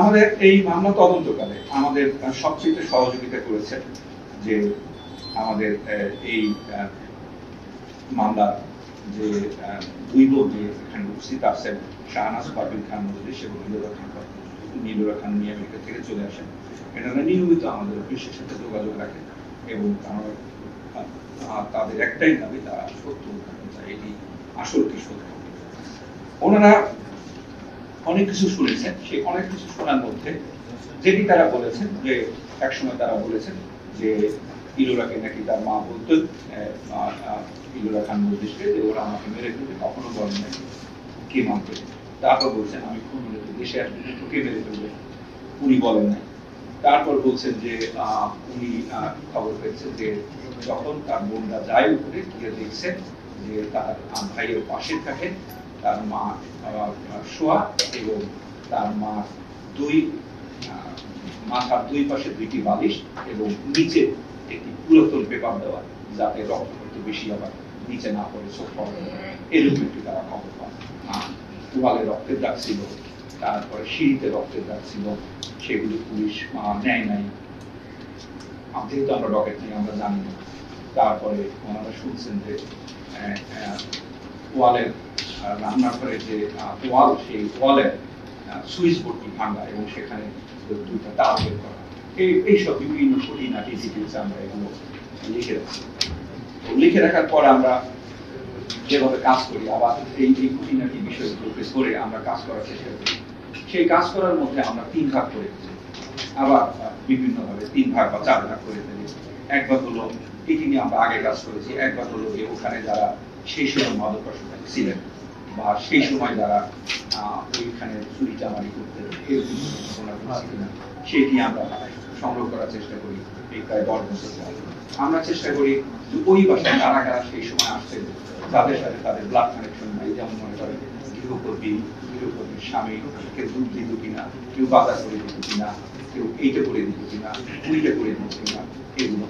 আমাদের এই মামলা তদন্তকালে আমাদের সবচেয়ে সহযোগিতা করেছে যে আমাদের এই মামলা যে দুই লোক যে এখানে উপস্থিত আছেন, শাহনাজ পারভীন খান মজলিস এবং নীলুরা খান নিয়ে আমেরিকা থেকে চলে আসেন। এনারা নিয়মিত আমাদের অফিসের সাথে যোগাযোগ রাখেন এবং তাদের একটাই দাবি, তারা সত্য এটি আসল কি সত্য। ওনারা অনেক কিছু শুনেছেন, সেই অনেক কিছু শোনার মধ্যে যেটি তারা বলেছেন যে একসময় তারা বলেছেন যে ইলোরাকে নাকি তার মা বলতেন, ইলোরা খান মজলিসকে, যে ওরা আমাকে মেরে ফেলবে, কখনো বলেন নাকি কে মানতে। তারপর বলছেন আমি খুন হলে দেশে আসলে কে মেরে ফেলবে, উনি বলেন নাই। তারপর বলছেন যে উনি খবর পেয়েছেন যে যখন তার বোনরা যায় উপরে গিয়ে দেখছেন যে তার ভাইয়ের পাশে থাকে তার মা শোয়া এবং তার মা মাথার দুই পাশে দুইটি বালিশ এবং নিচে একটি পুরাতন পেপার দেওয়া যাতে রক্ত হয়তো বেশি আবার নিচে না পড়ে চোখ পড়ে, এরকম একটি তারা খবর পান। ওয়ালে রক্তের দাগ ছিল, তারপরে সিঁড়িতে রক্তের দাগ ছিল, সেগুলি পুলিশ নেয় নাই, যেহেতু আমরা রকেট নিয়ে আমরা জানি না। তারপরে ওনারা শুনছেন যে ওয়ালের রান্নাঘরের যে ওয়াল, সেই ওয়ালের সুইচ বোর্ডটি ভাঙা এবং সেখানে দুইটা তার বের করা, এইসব বিভিন্ন খুঁটিনাটি ডিটেলস আমরা এগুলো লিখে রাখছি। লিখে রাখার পর আমরা যেভাবে কাজ করি আবার এই খুঁটিনাটি বিষয়গুলো করে আমরা কাজ করার চেষ্টা করি। সেই কাজ করার মধ্যে আমরা 3 ভাগ করে আবার বিভিন্নভাবে 3 ভাগ বা 4 ভাগ করে ফেলি। এক ভাগ হলো এটি নিয়ে আমরা আগে কাজ করেছি, এক ভাগ হলো যে ওখানে যারা সেই সময় মাদকাসক্ত ছিলেন বা সেই সময় যারা ওইখানে চুরি চামারি করতেন সেটি আমরা সংগ্রহ করার চেষ্টা করি। এই প্রায় 10 বছর আমরা চেষ্টা করি যে ওই বাসায় কারা কারা সেই সময় আসছেন, যাদের সাথে তাদের ব্লাড কানেকশন নাই, যেমন মনে করেন গৃহকর্মীর স্বামী, কেউ দুধ দিত কিনা, কেউ বাজার করে দিত কিনা, কেউ এইটা করে দিত কিনা, ওইটা করে দিত কিনা, এগুলো।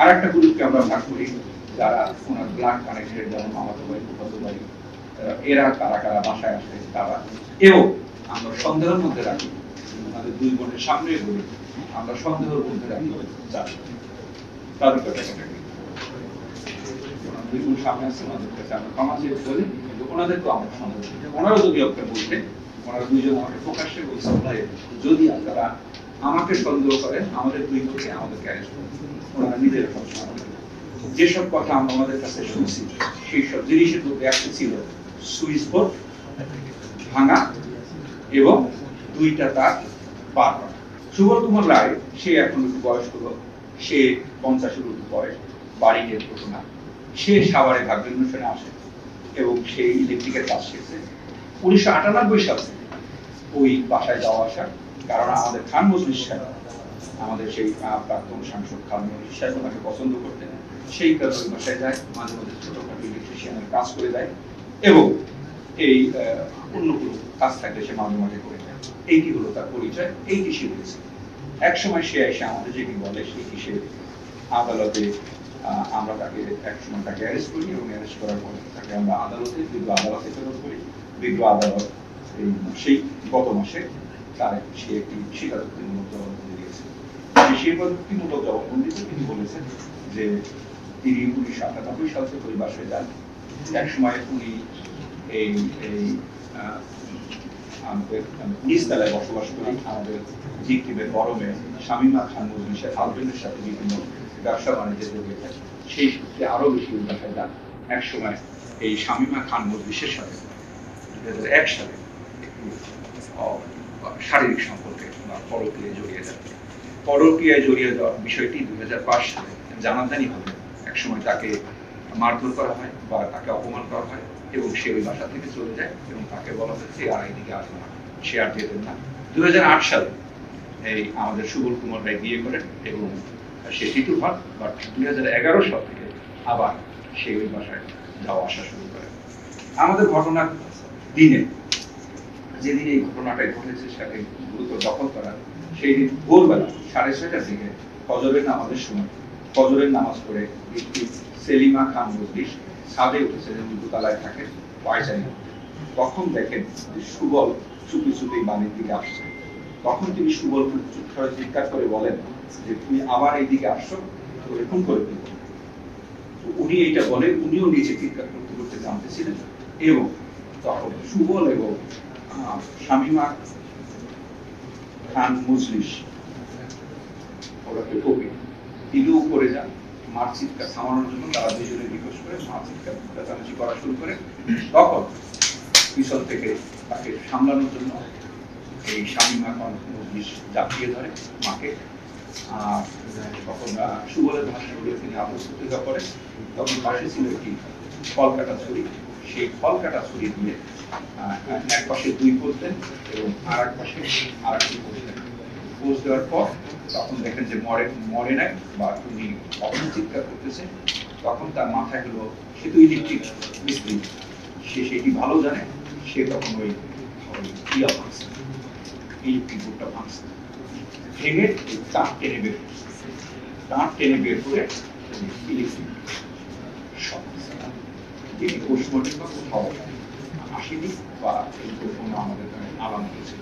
আর একটা গ্রুপকে আমরা ভাগ করি যারা ওনার ব্লাড কানেক্টেড, যেমন মামাতো ভাই, ফুফাতো ভাই, এরা কারা কারা বাসায় আসে তারা। এবং আমরা সন্দেহের মধ্যে রাখি, আমাদের 2 বোনের সামনে বলি আমরা সন্দেহের মধ্যে রাখি তাদের কাটাকাটি। 2 বোন সামনে আছে, ওনাদের কাছে আমরা ক্ষমা চেয়ে বলি, কিন্তু ওনাদেরকেও আমরা সন্দেহ করি। ওনারা যদি একটা বলতে, ওনারা 2 জন আমাকে প্রকাশ্যে বলছে ভাই যদি আপনারা আমাকে সন্দেহ করেন আমাদের 2 বোনকে আমাদেরকে অ্যারেস্ট করুন। ওনারা নিজেরা সবসময় যেসব কথা আমরা আমাদের কাছে শুনছি সেই সব জিনিসের মধ্যে একটা ছিল সুইচ বোর্ড ভাঙা এবং 2টা তার পার করা। সুবল কুমার রায় সে এখন একটু বয়স্ক লোক, সে 50-এর উপর বয়স, বাড়িতে ঘটনা, সে সাভারে ভাগ্যের অনুষ্ঠানে আসে এবং সে ইলেকট্রিকের কাজ শিখছে। 1998 সালে ওই বাসায় যাওয়া আসা, কারণ আমাদের খান মজলিস সাহেব, আমাদের সেই প্রাক্তন সাংসদ খান মজলিস সাহেব ওনাকে পছন্দ করতেন, সেই কারণে ওই বাসায় যায়, মাঝে মাঝে ছোটখাটো ইলেকট্রিশিয়ানের কাজ করে দেয় এবং এই অন্য কোনো কাজ থাকলে সে মাঝে মাঝে করে দেয়। এইটি হলো তার পরিচয়, এইটি সে বলেছে। এক সময় সে এসে আমাদের যেটি বলে সেটি সে আদালতে, আমরা তাকে এক সময় তাকে অ্যারেস্ট করি এবং অ্যারেস্ট করার পর তাকে আমরা বিজ্ঞ আদালতে ফেরত করি। বিজ্ঞ আদালত সেই গত মাসে তার সে একটি স্বীকারোক্তিমূলক জবানবন্দি দিয়েছে। সেই স্বীকারোক্তিমূলক জবানবন্দিতে তিনি বলেছেন যে তিনি 1998 সাল থেকে ওই বাসায় যান। এক সময় উনি এই আমাদের নিচতলায় বসবাস করি, আমাদের জিকিমের গরমে শামীমা খান মজলিসের হাজবেন্ডের সাথে বিভিন্ন ব্যবসা বাণিজ্যে জড়িয়ে থাকে। সেই সূত্রে আরো বেশি ওই বাসায় যান। এক সময় এই শামীমা খান মজলিসের সাথে 2001 সালে একটু শারীরিক সম্পর্কে পরকীয়ায় জড়িয়ে যান। পরকীয়ায় জড়িয়ে যাওয়ার বিষয়টি 2005 সালে জানাজানি হবে। এক সময় তাকে মারধর করা হয় বা তাকে অপমান করা হয় এবং সে ওই বাসা থেকে চলে যায় এবং তাকে বলা হচ্ছে আর এইদিকে আসবে না, সে আর যেতেন না। 2008 সালে এই আমাদের সুবল কুমার রায় বিয়ে করেন এবং সে টিটু হন, বাট 2011 সাল থেকে আবার সে ওই বাসায় যাওয়া আসা শুরু করে। আমাদের ঘটনার দিনে, যেদিন এই ঘটনাটা ঘটেছে সেটাকে গুরুত্ব দখল করা, সেই দিন ভোরবেলা 6:30টার দিকে ফজরের নামাজের সময় ফজরের নামাজ পড়ে সেলিমা খান মজলিস ছাদে উঠেছে, যেমন দোতলায় থাকে পায়চারি, তখন দেখেন সুবল চুপি চুপি বাড়ির দিকে আসছে তখন তিনি সুবল চিৎকার করে বলেন যে তুমি আবার এইদিকে আসছো, তোরে খুন করে দেবো। উনি এইটা বলেন, উনিও নিচে চিৎকার করতে করতে জানতেছিলেন, এবং তখন সুবল এবং শামীমা খান মজলিস ওরাকে কবি তিনিও উপরে যান মার চিৎকার থামানোর জন্য। তারা দুজনে রিকোয়েস্ট করে মার চিৎকার চেঁচামেচি করা শুরু করে। তখন পিছন থেকে তাকে সামলানোর জন্য এই শামীমা খান মজলিস জাপিয়ে ধরে মাকে। আর তখন সুবলের ভাষা বলে তিনি আত্মহত্যা করেন। তখন পাশে ছিল একটি ফল কাটা ছুরি, সেই ফল কাটা ছুরি দিয়ে এক পাশে 2 পোজ দেন এবং আর এক পাশে আর একটি পোজ দেন। পোজ দেওয়ার পর তখন দেখেন যে মরে নাই বা উনি কখন চিৎকার করতেছে, তখন তার মাথায় হলো, সে তো ইলেকট্রিক মিস্ত্রি, সে সেটি ভালো জানে, সে তখন ওই ইয়া ভাঙছে, ইলেকট্রিক বোর্ডটা ভাঙছে, ভেঙে তার টেনে বের করছে, তার টেনে বের করে ইলেকট্রিক শক তিনি পোস্টমর্টম বা কোথাও আসেনি বা এরকম কোনো আমাদের আলামত ছিল।